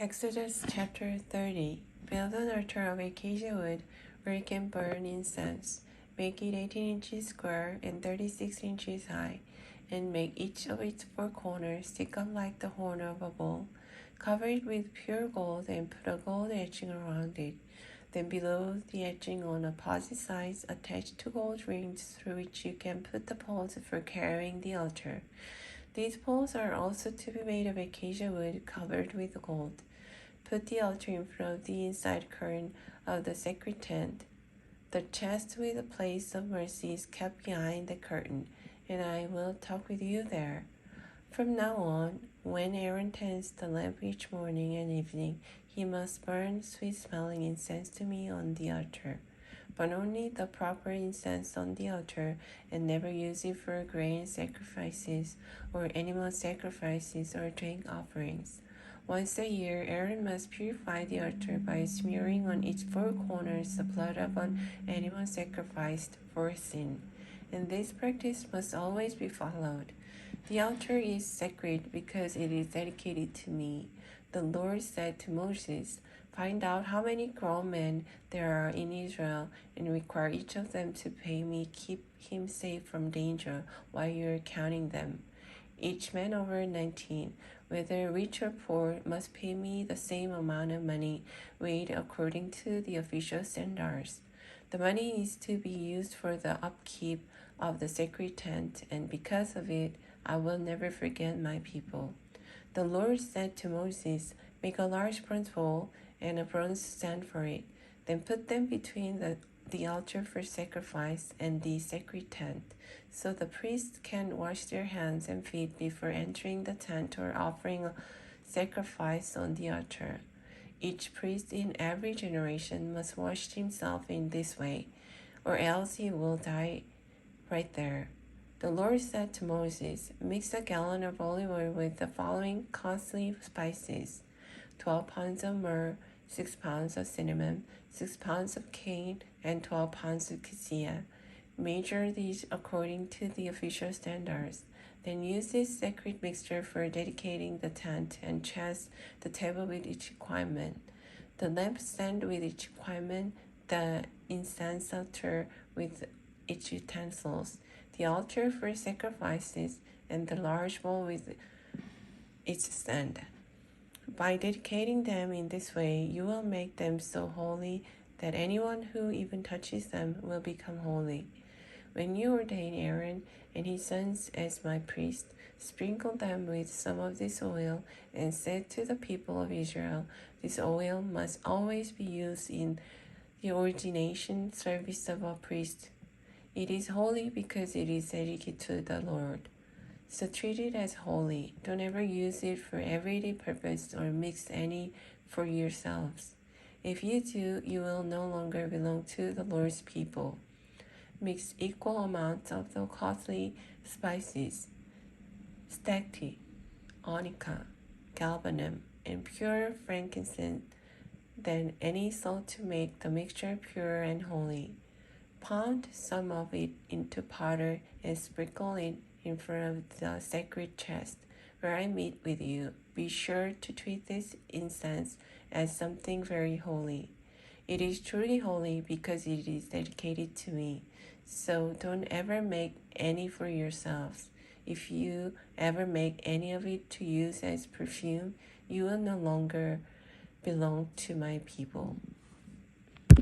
Exodus chapter 30. Build an altar of acacia wood where you can burn incense. Make it 18 inches square and 36 inches high, and make each of its four corners stick up like the horn of a bull. Cover it with pure gold and put a gold etching around it. Then below the etching on opposite sides, attach two gold rings through which you can put the poles for carrying the altar. These poles are also to be made of acacia wood covered with gold. Put the altar in front of the inside curtain of the sacred tent. The chest with the place of mercy is kept behind the curtain, and I will talk with you there. From now on, when Aaron tends the lamp each morning and evening, he must burn sweet-smelling incense to me on the altar. Burn only the proper incense on the altar, and never use it for grain sacrifices or animal sacrifices or drink offerings. Once a year, Aaron must purify the altar by smearing on its four corners the blood of an animal sacrificed for sin, and this practice must always be followed. The altar is sacred because it is dedicated to me. The Lord said to Moses, "Find out how many grown men there are in Israel and require each of them to pay me, keep him safe from danger while you are counting them. Each man over 19, whether rich or poor, must pay me the same amount of money, weighed according to the official standards. The money is to be used for the upkeep of the sacred tent, and because of it, I will never forget my people." The Lord said to Moses, "Make a large bronze bowl and a bronze stand for it. Then put them between the altar for sacrifice and the sacred tent, so the priests can wash their hands and feet before entering the tent or offering a sacrifice on the altar. Each priest in every generation must wash himself in this way, or else he will die right there." The Lord said to Moses, "Mix a gallon of olive oil with the following costly spices: 12 pounds of myrrh, 6 pounds of cinnamon, 6 pounds of cane, and 12 pounds of cassia. Measure these according to the official standards. Then use this sacred mixture for dedicating the tent and chest, the table with its equipment, the lampstand with its equipment, the incense altar with its utensils, the altar for sacrifices, and the large bowl with its stand. By dedicating them in this way, you will make them so holy that anyone who even touches them will become holy. When you ordain Aaron and his sons as my priests, sprinkle them with some of this oil and say to the people of Israel, 'This oil must always be used in the ordination service of a priest. It is holy because it is dedicated to the Lord. So treat it as holy. Don't ever use it for everyday purpose or mix any for yourselves. If you do, you will no longer belong to the Lord's people. Mix equal amounts of the costly spices, stacte, onycha, galbanum, and pure frankincense, then any salt to make the mixture pure and holy. Pound some of it into powder and sprinkle it in front of the sacred chest where I meet with you. Be sure to treat this incense as something very holy. It is truly holy because it is dedicated to me. So don't ever make any for yourselves. If you ever make any of it to use as perfume, you will no longer belong to my people."